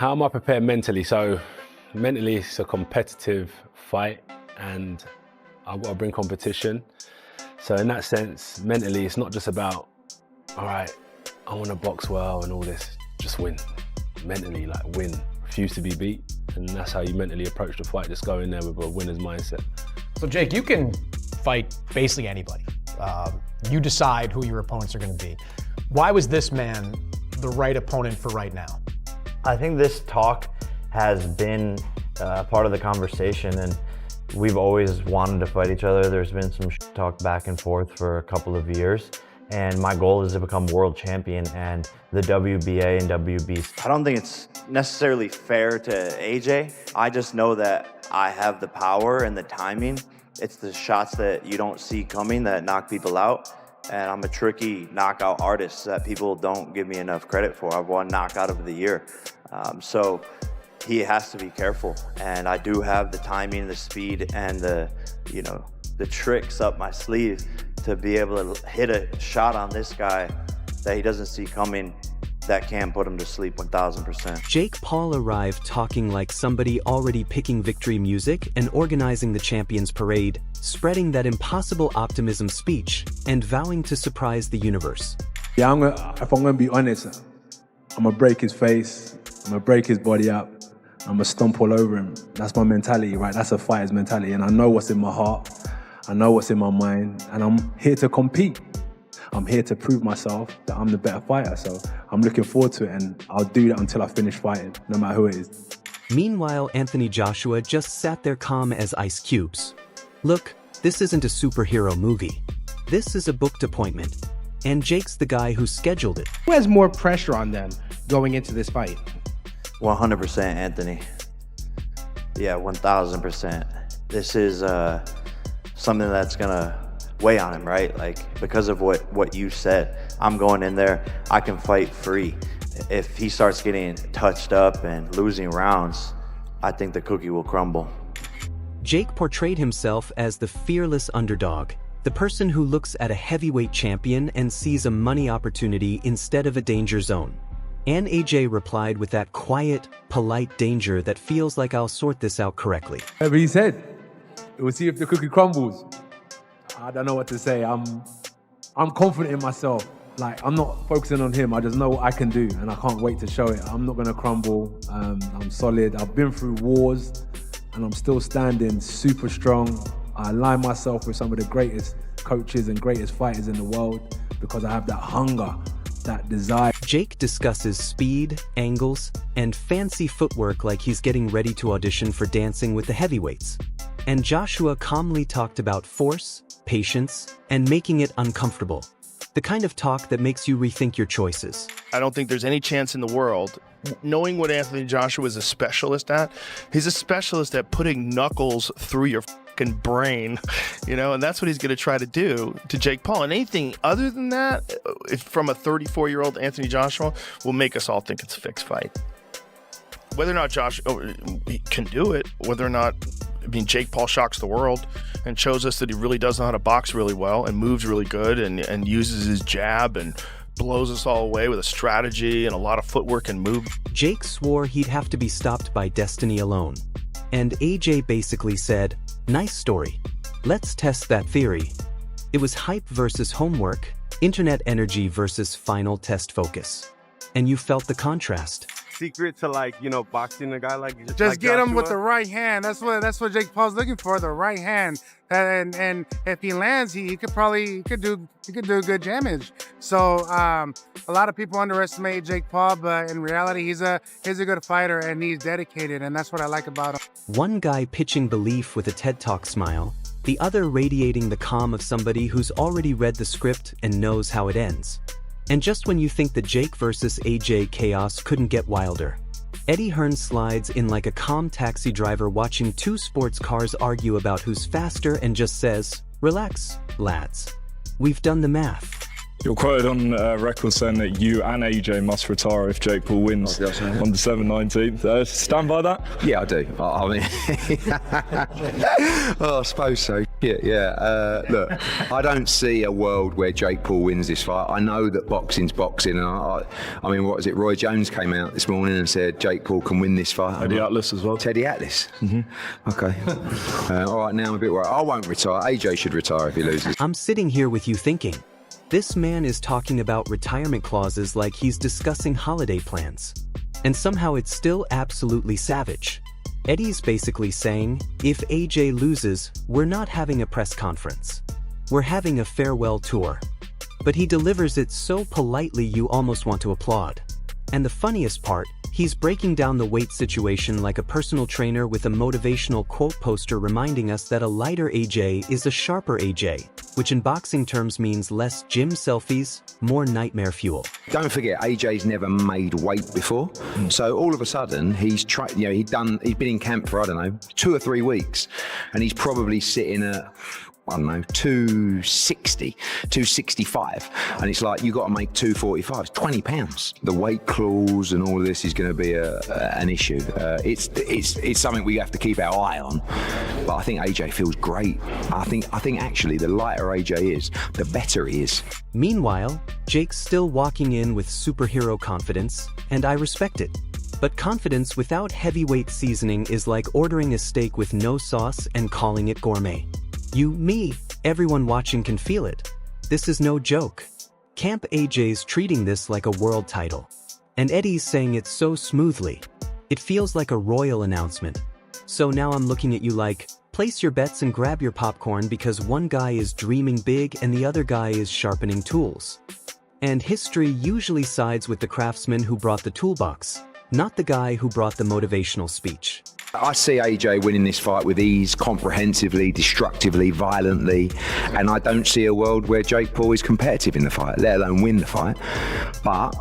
How am I prepared mentally? So mentally, it's a competitive fight and I've got to bring competition. So in that sense, mentally, it's not just about, all right, I want to box well and all this, just win. Mentally, like win, refuse to be beat. And that's how you mentally approach the fight, just go in there with a winner's mindset. So Jake, you can fight basically anybody. You decide who your opponents are going to be. Why was this man the right opponent for right now? I think this talk has been part of the conversation, and we've always wanted to fight each other. There's been some talk back and forth for a couple of years, and my goal is to become world champion and the WBA and WBC. I don't think it's necessarily fair to AJ. I just know that I have the power and the timing. It's the shots that you don't see coming that knock people out. And I'm a tricky knockout artist that people don't give me enough credit for. I've won knockout of the year. So he has to be careful. And I do have the timing, the speed, and the tricks up my sleeve to be able to hit a shot on this guy that he doesn't see coming that can put him to sleep 1000%. Jake Paul arrived talking like somebody already picking victory music and organizing the Champions Parade, spreading that impossible optimism speech, and vowing to surprise the universe. Yeah, if I'm gonna be honest, I'm gonna break his face, I'm gonna break his body up, I'm gonna stomp all over him. That's my mentality, right? That's a fighter's mentality, and I know what's in my heart, I know what's in my mind, and I'm here to compete. I'm here to prove myself that I'm the better fighter, so I'm looking forward to it, and I'll do that until I finish fighting, no matter who it is. Meanwhile, Anthony Joshua just sat there calm as ice cubes. Look, this isn't a superhero movie. This is a booked appointment, and Jake's the guy who scheduled it. Who has more pressure on them going into this fight? 100% Anthony. Yeah, 1000%. This is something that's gonna weigh on him, right? Like, because of what you said, I'm going in there, I can fight free. If he starts getting touched up and losing rounds, I think the cookie will crumble. Jake portrayed himself as the fearless underdog, the person who looks at a heavyweight champion and sees a money opportunity instead of a danger zone. And AJ replied with that quiet, polite danger that feels like I'll sort this out correctly. Whatever he said, we'll see if the cookie crumbles. I don't know what to say. I'm confident in myself. Like, I'm not focusing on him. I just know what I can do, and I can't wait to show it. I'm not gonna crumble. I'm solid. I've been through wars, and I'm still standing super strong. I align myself with some of the greatest coaches and greatest fighters in the world because I have that hunger, that desire. Jake discusses speed, angles, and fancy footwork like he's getting ready to audition for Dancing with the Heavyweights. And Joshua calmly talked about force, patience, and making it uncomfortable. The kind of talk that makes you rethink your choices. I don't think there's any chance in the world, knowing what Anthony Joshua is a specialist at, he's a specialist at putting knuckles through your fucking brain, and that's what he's going to try to do to Jake Paul. And anything other than that, from a 34-year-old Anthony Joshua, will make us all think it's a fixed fight. Whether or not Joshua can do it, whether or not, Jake Paul shocks the world and shows us that he really does know how to box really well and moves really good and uses his jab and blows us all away with a strategy and a lot of footwork and move. Jake swore he'd have to be stopped by destiny alone. And AJ basically said, nice story. Let's test that theory. It was hype versus homework, internet energy versus final test focus. And you felt the contrast. Secret to boxing a guy like just get him with the right hand. That's what Jake Paul's looking for, the right hand. And if he lands, he could do good damage. So a lot of people underestimate Jake Paul, but in reality, he's a good fighter and he's dedicated, and that's what I like about him. One guy pitching belief with a TED Talk smile, the other radiating the calm of somebody who's already read the script and knows how it ends. And just when you think the Jake versus AJ chaos couldn't get wilder, Eddie Hearn slides in like a calm taxi driver watching two sports cars argue about who's faster and just says, relax, lads. We've done the math. You're quoted on record saying that you and AJ must retire if Jake Paul wins on December 19th. Stand by that? Yeah, I do. I mean, I suppose so. Look, I don't see a world where Jake Paul wins this fight. I know that boxing's boxing. And I mean, what is it? Roy Jones came out this morning and said Jake Paul can win this fight. Teddy Atlas as well. Teddy Atlas. Okay. All right, now I'm a bit worried. I won't retire. AJ should retire if he loses. I'm sitting here with you thinking, this man is talking about retirement clauses like he's discussing holiday plans. And somehow it's still absolutely savage. Eddie's basically saying, if AJ loses, we're not having a press conference. We're having a farewell tour. But he delivers it so politely you almost want to applaud. And the funniest part, he's breaking down the weight situation like a personal trainer with a motivational quote poster reminding us that a lighter AJ is a sharper AJ, which in boxing terms means less gym selfies, more nightmare fuel. Don't forget, AJ's never made weight before. So all of a sudden, he's been in camp for, 2 or 3 weeks, and he's probably sitting at, 260, 265. And it's like, you got to make 245, it's 20 pounds. The weight clause and all of this is going to be an issue. It's something we have to keep our eye on. But I think AJ feels great. I think actually the lighter AJ is, the better he is. Meanwhile, Jake's still walking in with superhero confidence, and I respect it. But confidence without heavyweight seasoning is like ordering a steak with no sauce and calling it gourmet. You, me, everyone watching can feel it. This is no joke. Camp AJ's treating this like a world title. And Eddie's saying it so smoothly. It feels like a royal announcement. So now I'm looking at you like, place your bets and grab your popcorn because one guy is dreaming big and the other guy is sharpening tools. And history usually sides with the craftsman who brought the toolbox, not the guy who brought the motivational speech. I see AJ winning this fight with ease, comprehensively, destructively, violently, and I don't see a world where Jake Paul is competitive in the fight, let alone win the fight. But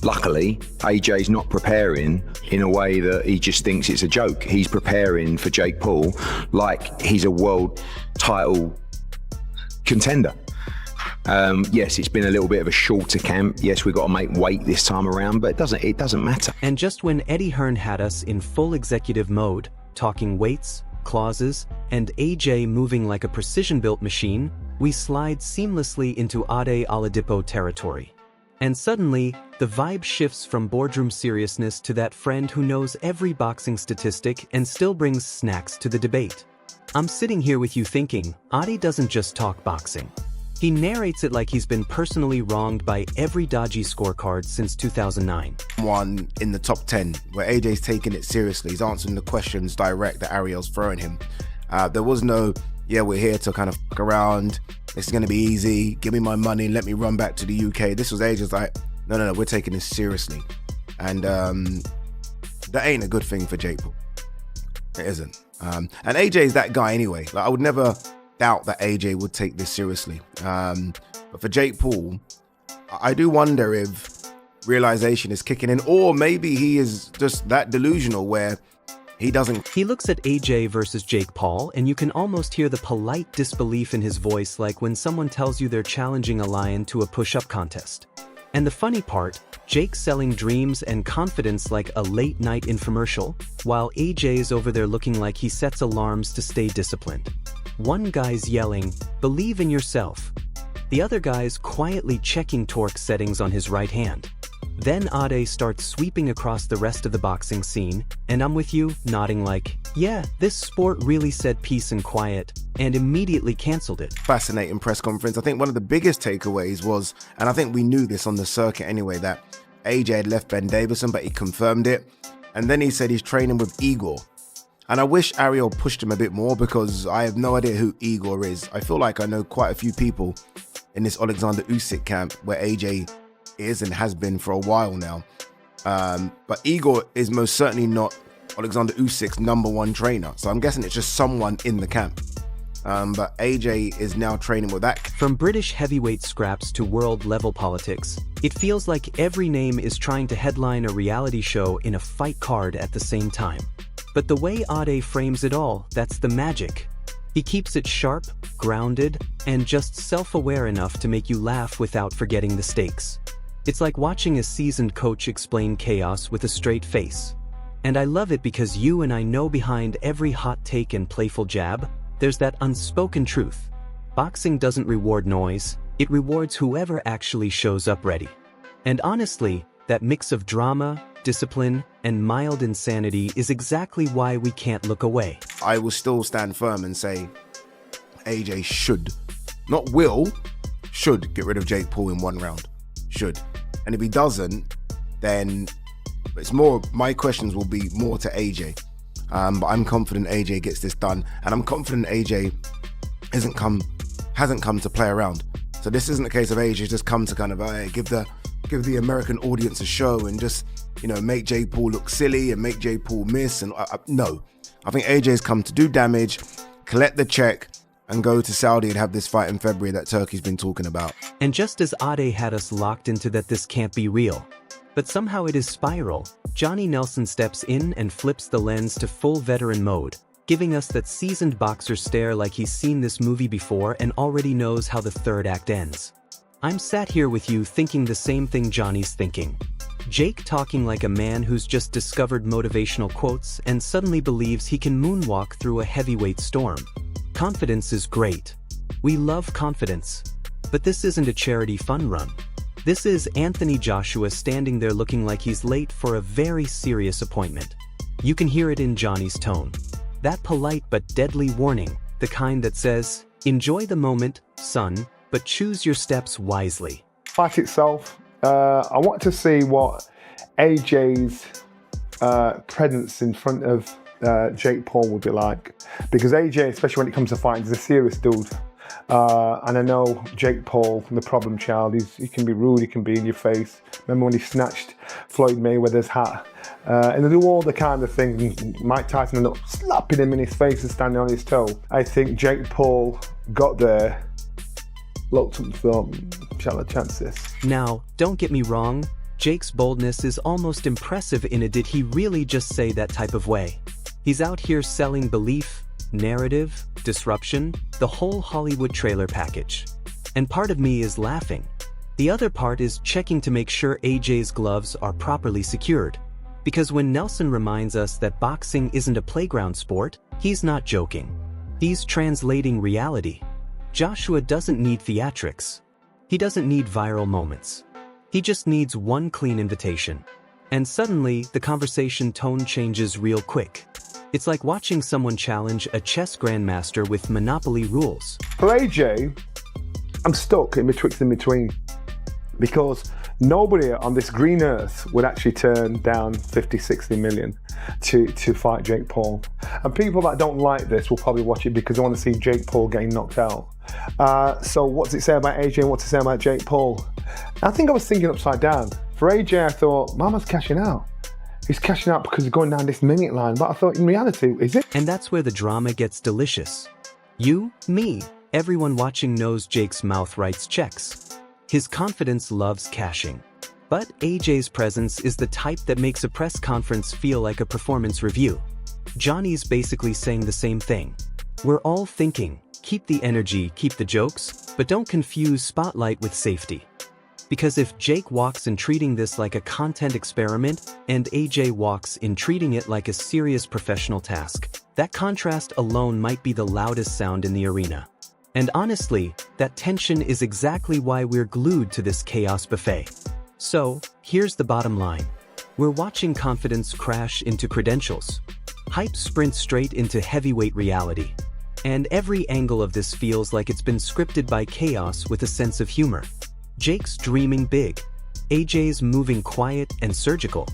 luckily, AJ's not preparing in a way that he just thinks it's a joke. He's preparing for Jake Paul like he's a world title contender. Yes, it's been a little bit of a shorter camp. Yes, we've got to make weight this time around, but it doesn't matter. And just when Eddie Hearn had us in full executive mode, talking weights, clauses, and AJ moving like a precision-built machine, we slide seamlessly into Ade Oladipo territory. And suddenly, the vibe shifts from boardroom seriousness to that friend who knows every boxing statistic and still brings snacks to the debate. I'm sitting here with you thinking, Ade doesn't just talk boxing. He narrates it like he's been personally wronged by every dodgy scorecard since 2009. One in the top 10, where AJ's taking it seriously. He's answering the questions direct that Ariel's throwing him. There was no, we're here to kind of fuck around. It's going to be easy. Give me my money. Let me run back to the UK. This was AJ's like, no, we're taking this seriously. And that ain't a good thing for Jake Paul. It isn't. And AJ's that guy anyway. Like, I would never doubt that AJ would take this seriously. But for Jake Paul, I do wonder if realization is kicking in, or maybe he is just that delusional where he doesn't. He looks at AJ versus Jake Paul, and you can almost hear the polite disbelief in his voice, like when someone tells you they're challenging a lion to a push-up contest. And the funny part, Jake's selling dreams and confidence like a late-night infomercial, while AJ's over there looking like he sets alarms to stay disciplined. One guy's yelling, "Believe in yourself." The other guy's quietly checking torque settings on his right hand. Then Ade starts sweeping across the rest of the boxing scene, and I'm with you, nodding like, yeah, this sport really said peace and quiet, and immediately canceled it. Fascinating press conference. I think one of the biggest takeaways was, and I think we knew this on the circuit anyway, that AJ had left Ben Davison, but he confirmed it. And then he said he's training with Igor. And I wish Ariel pushed him a bit more, because I have no idea who Igor is. I feel like I know quite a few people in this Alexander Usyk camp where AJ is and has been for a while now. But Igor is most certainly not Alexander Usyk's #1 trainer. So I'm guessing it's just someone in the camp. But AJ is now training with that. From British heavyweight scraps to world-level politics, it feels like every name is trying to headline a reality show in a fight card at the same time. But the way Ade frames it all, that's the magic. He keeps it sharp, grounded, and just self-aware enough to make you laugh without forgetting the stakes. It's like watching a seasoned coach explain chaos with a straight face. And I love it because you and I know behind every hot take and playful jab, there's that unspoken truth. Boxing doesn't reward noise, it rewards whoever actually shows up ready. And honestly, that mix of drama, discipline, and mild insanity is exactly why we can't look away. I will still stand firm and say AJ should, not will, should get rid of Jake Paul in 1 round. Should. And if he doesn't, then it's more, my questions will be more to AJ. But I'm confident AJ gets this done, and I'm confident AJ hasn't come to play around. So this isn't a case of AJ just come to kind of give the American audience a show and just, you know, make Jake Paul look silly and make Jake Paul miss. And no, I think AJ's come to do damage, collect the check, and go to Saudi and have this fight in February that Turkey's been talking about. And just as Ade had us locked into that this can't be real, but somehow it is spiral, Johnny Nelson steps in and flips the lens to full veteran mode, giving us that seasoned boxer stare like he's seen this movie before and already knows how the 3rd act ends. I'm sat here with you thinking the same thing Johnny's thinking. Jake talking like a man who's just discovered motivational quotes and suddenly believes he can moonwalk through a heavyweight storm. Confidence is great. We love confidence. But this isn't a charity fun run. This is Anthony Joshua standing there looking like he's late for a very serious appointment. You can hear it in Johnny's tone. That polite but deadly warning, the kind that says, enjoy the moment, son, but choose your steps wisely. Fight itself, I want to see what AJ's presence in front of Jake Paul would be like. Because AJ, especially when it comes to fighting, is a serious dude. And I know Jake Paul, the problem child, he can be rude, he can be in your face. Remember when he snatched Floyd Mayweather's hat? And they do all the kind of things. Mike Tyson ended up slapping him in his face and standing on his toe. I think Jake Paul got there, looked and thought, shall I chance this? Now, don't get me wrong, Jake's boldness is almost impressive in a did he really just say that type of way. He's out here selling belief, narrative, disruption, the whole Hollywood trailer package. And part of me is laughing. The other part is checking to make sure AJ's gloves are properly secured. Because when Nelson reminds us that boxing isn't a playground sport, he's not joking. He's translating reality. Joshua doesn't need theatrics. He doesn't need viral moments. He just needs one clean invitation. And suddenly, the conversation tone changes real quick. It's like watching someone challenge a chess grandmaster with Monopoly rules. For AJ, I'm stuck in between. Because nobody on this green earth would actually turn down 50, 60 million to fight Jake Paul. And people that don't like this will probably watch it because they want to see Jake Paul getting knocked out. So what does it say about AJ and what does it say about Jake Paul? I think I was thinking upside down. For AJ, I thought, Mama's cashing out. He's cashing out because he's going down this minute line. But I thought, in reality, is it? And that's where the drama gets delicious. You, me, everyone watching knows Jake's mouth writes checks. His confidence loves cashing. But AJ's presence is the type that makes a press conference feel like a performance review. Johnny's basically saying the same thing. We're all thinking, keep the energy, keep the jokes, but don't confuse spotlight with safety. Because if Jake walks in treating this like a content experiment, and AJ walks in treating it like a serious professional task, that contrast alone might be the loudest sound in the arena. And honestly, that tension is exactly why we're glued to this chaos buffet. So, here's the bottom line. We're watching confidence crash into credentials. Hype sprints straight into heavyweight reality. And every angle of this feels like it's been scripted by chaos with a sense of humor. Jake's dreaming big, AJ's moving quiet and surgical,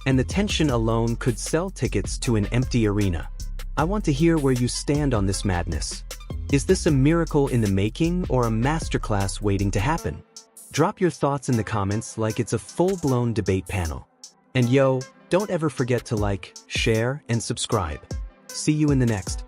and the tension alone could sell tickets to an empty arena. I want to hear where you stand on this madness. Is this a miracle in the making or a masterclass waiting to happen? Drop your thoughts in the comments like it's a full-blown debate panel. And yo, don't ever forget to like, share, and subscribe. See you in the next.